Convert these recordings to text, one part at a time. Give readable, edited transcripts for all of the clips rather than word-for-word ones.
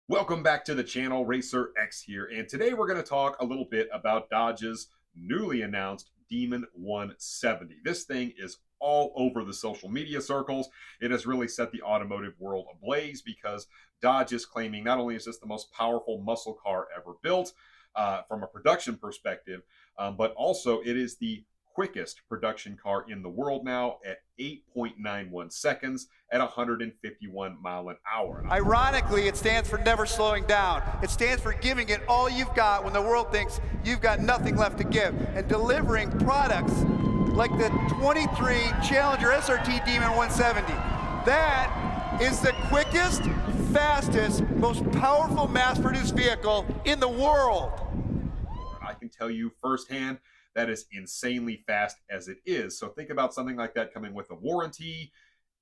Welcome back to the channel. Racer X here, and today we're going to talk a little bit about Dodge's newly announced Demon 170. This thing is all over the social media circles. It has really set the automotive world ablaze because Dodge is claiming not only is this the most powerful muscle car ever built from a production perspective, but also it is the quickest production car in the world now at 8.91 seconds at 151 mile an hour. Ironically, it stands for never slowing down. It stands for giving it all you've got when the world thinks you've got nothing left to give, and delivering products like the 23 Challenger SRT Demon 170. That is the quickest, fastest, most powerful mass-produced vehicle in the world. I can tell you firsthand, that is insanely fast as it is. So think about something like that coming with a warranty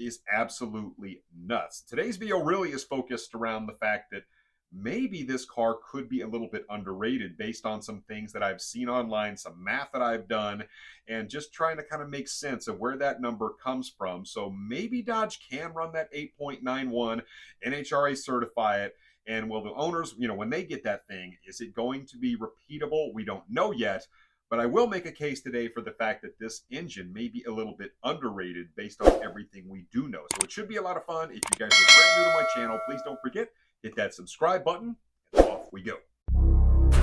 is absolutely nuts. Today's video really is focused around the fact that maybe this car could be a little bit underrated based on some things that I've seen online, some math that I've done, and just trying to kind of make sense of where that number comes from. So maybe Dodge can run that 8.91, NHRA certify it, and will the owners, when they get that thing, is it going to be repeatable? We don't know yet. But I will make a case today for the fact that this engine may be a little bit underrated based on everything we do know. So it should be a lot of fun. If you guys are brand new to my channel, please don't forget, hit that subscribe button, and off we go.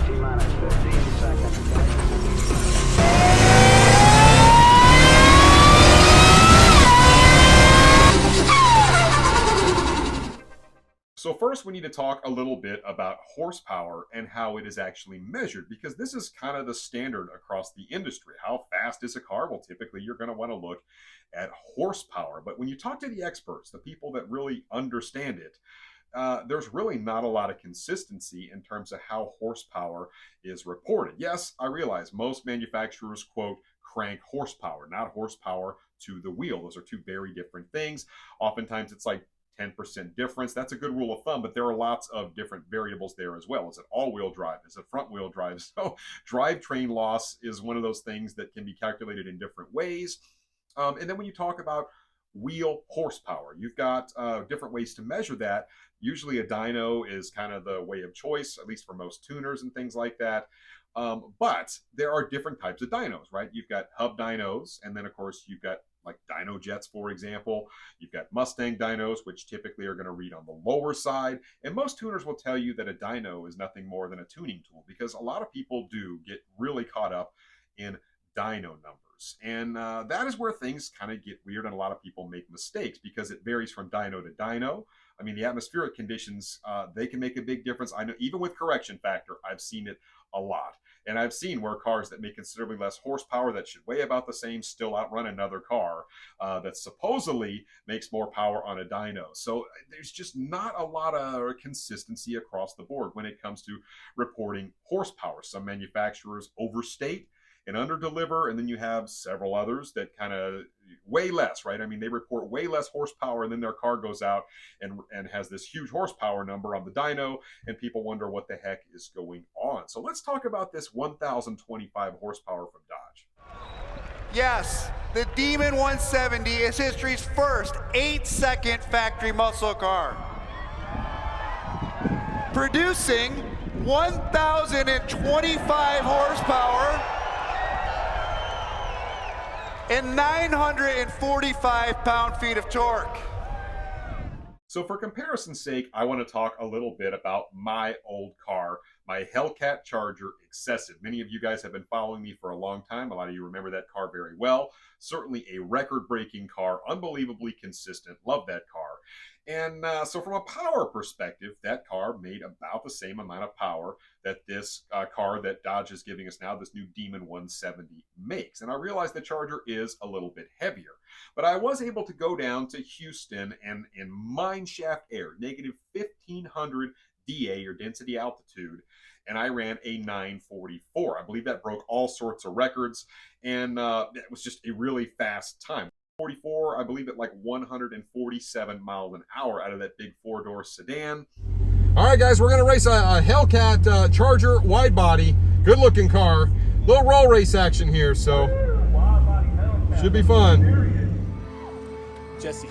T-minus 15 seconds. So first we need to talk a little bit about horsepower and how it is actually measured, because this is kind of the standard across the industry. How fast is a car? Well, typically you're going to want to look at horsepower. But when you talk to the experts, the people that really understand it, there's really not a lot of consistency in terms of how horsepower is reported. Yes, I realize most manufacturers quote crank horsepower, not horsepower to the wheel. Those are two very different things. Oftentimes it's like 10% difference. That's a good rule of thumb, but there are lots of different variables there as well. Is it all-wheel drive? Is it front-wheel drive? So drivetrain loss is one of those things that can be calculated in different ways. And then when you talk about wheel horsepower, you've got different ways to measure that. Usually a dyno is kind of the way of choice, at least for most tuners and things like that. But there are different types of dynos, right? You've got hub dynos, and then of course you've got like dyno jets, for example. You've got Mustang dynos, which typically are going to read on the lower side. And most tuners will tell you that a dyno is nothing more than a tuning tool, because a lot of people do get really caught up in dyno numbers. And that is where things kind of get weird, and a lot of people make mistakes because it varies from dyno to dyno. I mean, the atmospheric conditions, they can make a big difference. I know even with correction factor, I've seen it a lot. And I've seen where cars that make considerably less horsepower that should weigh about the same still outrun another car that supposedly makes more power on a dyno. So there's just not a lot of consistency across the board when it comes to reporting horsepower. Some manufacturers overstate and underdeliver, and then you have several others that kind of way less, right? I mean, they report way less horsepower, and then their car goes out and has this huge horsepower number on the dyno, and people wonder what the heck is going on. So let's talk about this 1,025 horsepower from Dodge. Yes, the Demon 170 is history's first 8-second factory muscle car, producing 1,025 horsepower and 945 pound-feet of torque. So for comparison's sake, I want to talk a little bit about my old car, my Hellcat Charger Excessive. Many of you guys have been following me for a long time. A lot of you remember that car very well. Certainly a record-breaking car, unbelievably consistent. Love that car. And so from a power perspective, that car made about the same amount of power that this car that Dodge is giving us now, this new Demon 170, makes. And I realize the Charger is a little bit heavier. But I was able to go down to Houston and in mine shaft air, negative 1,500 DA, or density altitude, and I ran a 944. I believe that broke all sorts of records, and it was just a really fast time. 44, I believe, at like 147 miles an hour out of that big four-door sedan. All right, guys, we're going to race a Hellcat Charger wide body. Good looking car. Little roll race action here, so should be fun. Jesse,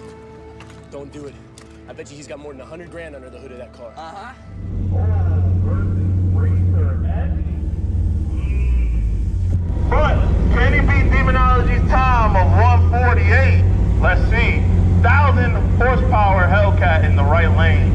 don't do it. I bet you he's got more than 100 grand under the hood of that car. Uh-huh. But can he beat Demonology's time of 148? Let's see. 1,000 horsepower Hellcat in the right lane.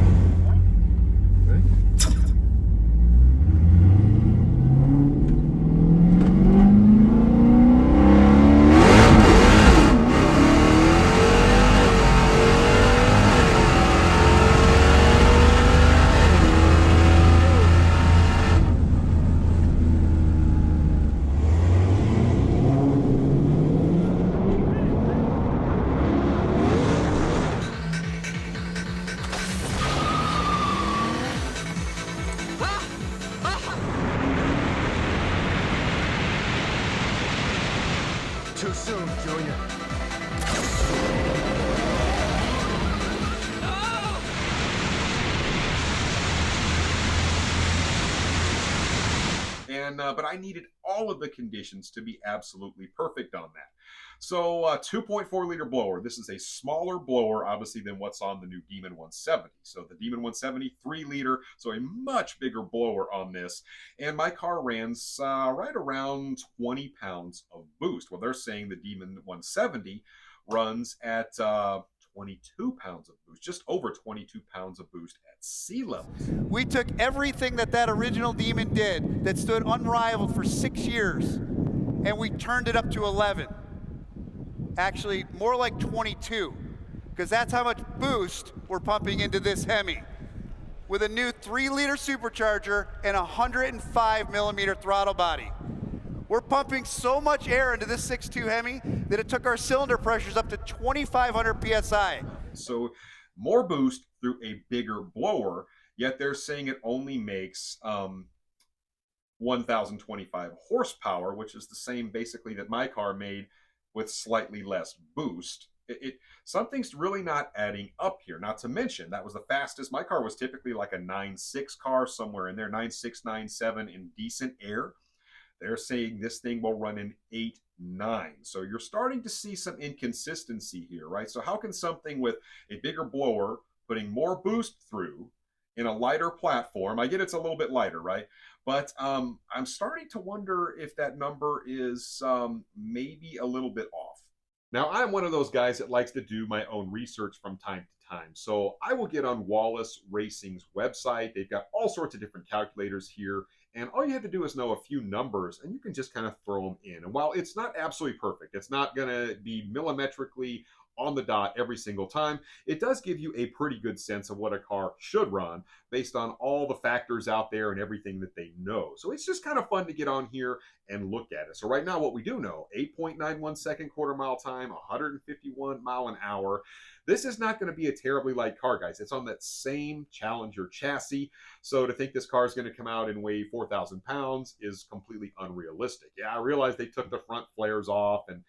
Too soon, Junior. And but I needed all of the conditions to be absolutely perfect on that. So 2.4 liter blower. This is a smaller blower, obviously, than what's on the new Demon 170. So the Demon 170, 3 liter, so a much bigger blower on this. And my car runs right around 20 pounds of boost. Well, they're saying the Demon 170 runs at 22 pounds of boost, just over 22 pounds of boost at sea level. We took everything that original Demon did that stood unrivaled for 6 years, and we turned it up to 11. Actually, more like 22, because that's how much boost we're pumping into this Hemi. With a new 3-liter supercharger and a 105 millimeter throttle body. We're pumping so much air into this 6.2 Hemi that it took our cylinder pressures up to 2,500 PSI. So more boost through a bigger blower, yet they're saying it only makes 1,025 horsepower, which is the same basically that my car made with slightly less boost. Something's really not adding up here. Not to mention, that was the fastest. My car was typically like a 9.6 car, somewhere in there, 9.6, 9.7 in decent air. They're saying this thing will run in 8.9. So you're starting to see some inconsistency here, right? So how can something with a bigger blower putting more boost through in a lighter platform, I get it's a little bit lighter, right? But I'm starting to wonder if that number is maybe a little bit off. Now, I'm one of those guys that likes to do my own research from time to time. So I will get on Wallace Racing's website. They've got all sorts of different calculators here. And all you have to do is know a few numbers, and you can just kind of throw them in. And while it's not absolutely perfect, it's not going to be millimetrically on the dot every single time, it does give you a pretty good sense of what a car should run based on all the factors out there and everything that they know. So it's just kind of fun to get on here and look at it. So right now what we do know, 8.91 second quarter mile time, 151 mile an hour. This is not going to be a terribly light car, guys. It's on that same Challenger chassis. So to think this car is going to come out and weigh 4,000 pounds is completely unrealistic. Yeah, I realize they took the front flares off and,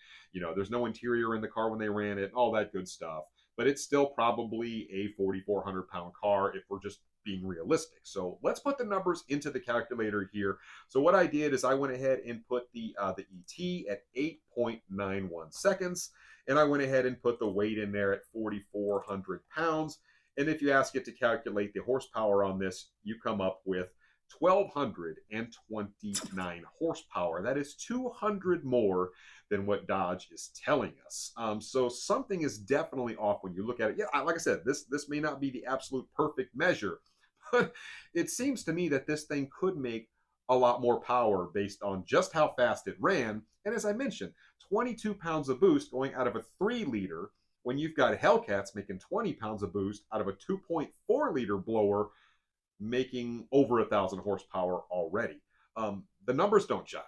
there's no interior in the car when they ran it, all that good stuff. But it's still probably a 4,400 pound car if we're just being realistic. So let's put the numbers into the calculator here. So what I did is I went ahead and put the ET at 8.91 seconds. And I went ahead and put the weight in there at 4,400 pounds. And if you ask it to calculate the horsepower on this, you come up with 1,229 horsepower. That is 200 more than what Dodge is telling us. So something is definitely off when you look at it. Yeah, like I said, this may not be the absolute perfect measure, but it seems to me that this thing could make a lot more power based on just how fast it ran. And as I mentioned, 22 pounds of boost going out of a 3-liter when you've got Hellcats making 20 pounds of boost out of a 2.4-liter blower making over 1,000 horsepower already. The numbers don't jive.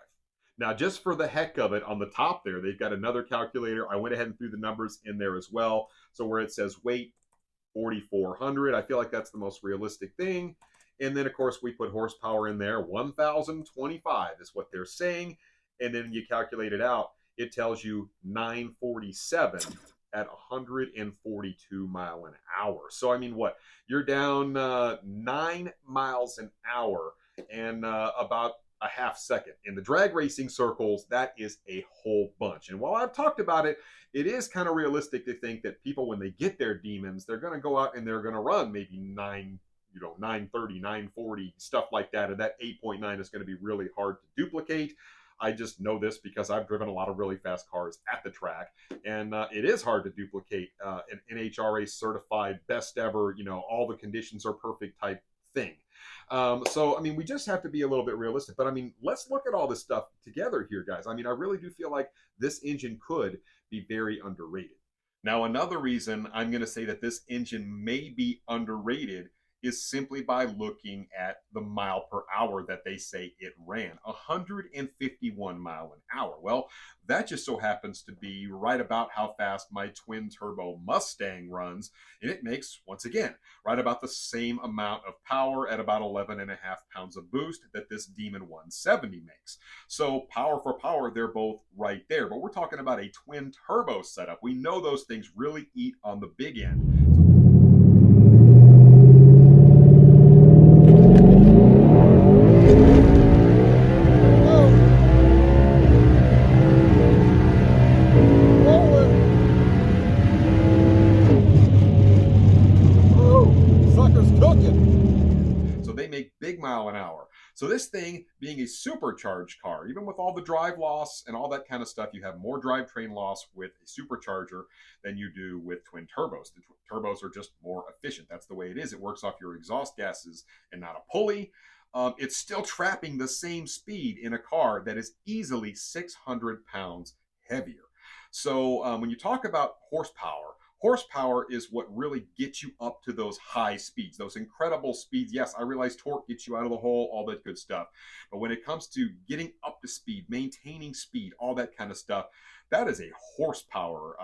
Now, just for the heck of it, on the top there, they've got another calculator. I went ahead and threw the numbers in there as well. So where it says weight, 4,400, I feel like that's the most realistic thing. And then, of course, we put horsepower in there. 1,025 is what they're saying. And then you calculate it out. It tells you 947 at 142 mile an hour. So, I mean, what? You're down 9 miles an hour and about a half second. In the drag racing circles, that is a whole bunch. And while I've talked about it, it is kind of realistic to think that people, when they get their demons, they're going to go out and they're going to run maybe 930, 940, stuff like that. And that 8.9 is going to be really hard to duplicate. I just know this because I've driven a lot of really fast cars at the track, and it is hard to duplicate an NHRA certified best ever, all the conditions are perfect type thing. So, I mean, we just have to be a little bit realistic. But, I mean, let's look at all this stuff together here, guys. I mean, I really do feel like this engine could be very underrated. Now, another reason I'm going to say that this engine may be underrated is simply by looking at the mile per hour that they say it ran. 151 mile an hour. Well, that just so happens to be right about how fast my twin turbo Mustang runs. And it makes, once again, right about the same amount of power at about 11.5 pounds of boost that this Demon 170 makes. So power for power, they're both right there. But we're talking about a twin turbo setup. We know those things really eat on the big end. Mile an hour. So this thing being a supercharged car, even with all the drive loss and all that kind of stuff, you have more drivetrain loss with a supercharger than you do with twin turbos. The turbos are just more efficient. That's the way it is. It works off your exhaust gases and not a pulley. It's still trapping the same speed in a car that is easily 600 pounds heavier. So when you talk about horsepower is what really gets you up to those high speeds, those incredible speeds. Yes, I realize torque gets you out of the hole, all that good stuff. But when it comes to getting up to speed, maintaining speed, all that kind of stuff, that is a horsepower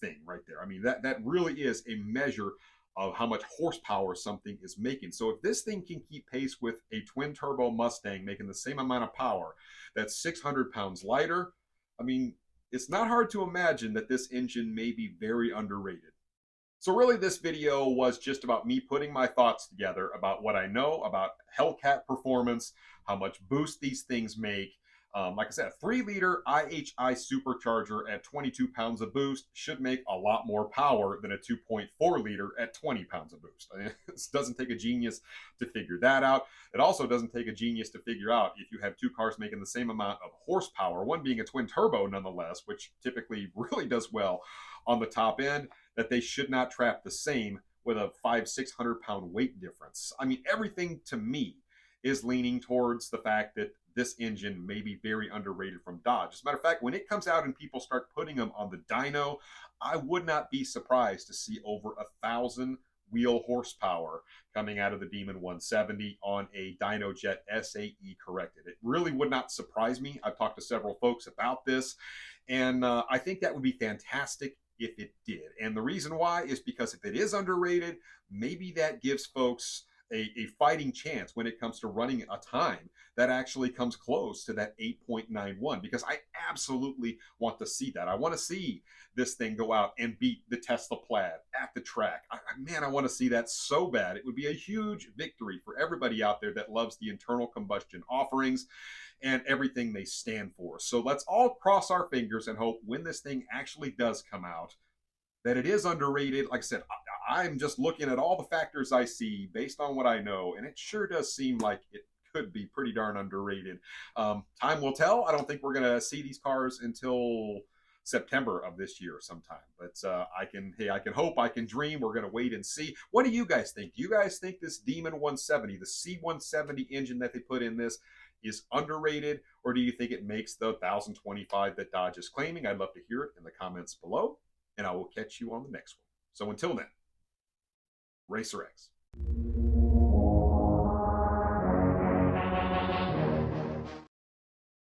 thing right there. I mean, that really is a measure of how much horsepower something is making. So if this thing can keep pace with a twin turbo Mustang making the same amount of power that's 600 pounds lighter, I mean, it's not hard to imagine that this engine may be very underrated. So really this video was just about me putting my thoughts together about what I know about Hellcat performance, how much boost these things make. Like I said, a 3-liter IHI supercharger at 22 pounds of boost should make a lot more power than a 2.4-liter at 20 pounds of boost. I mean, it doesn't take a genius to figure that out. It also doesn't take a genius to figure out if you have two cars making the same amount of horsepower, one being a twin turbo nonetheless, which typically really does well on the top end, that they should not trap the same with a 500-600 pound weight difference. I mean, everything to me is leaning towards the fact that this engine may be very underrated from Dodge. As a matter of fact, when it comes out and people start putting them on the dyno, I would not be surprised to see over 1,000 wheel horsepower coming out of the Demon 170 on a DynoJet SAE corrected. It really would not surprise me. I've talked to several folks about this, and I think that would be fantastic if it did. And the reason why is because if it is underrated, maybe that gives folks a fighting chance when it comes to running a time that actually comes close to that 8.91, because I absolutely want to see that. I want to see this thing go out and beat the Tesla Plaid at the track. Man, I want to see that so bad. It would be a huge victory for everybody out there that loves the internal combustion offerings and everything they stand for. So let's all cross our fingers and hope when this thing actually does come out that it is underrated. Like I said, I'm just looking at all the factors I see based on what I know, and it sure does seem like it could be pretty darn underrated. Time will tell. I don't think we're going to see these cars until September of this year sometime. But I can hope, I can dream. We're going to wait and see. What do you guys think? Do you guys think this Demon 170, the C170 engine that they put in this, is underrated, or do you think it makes the 1,025 that Dodge is claiming? I'd love to hear it in the comments below, and I will catch you on the next one. So until then, Racer X.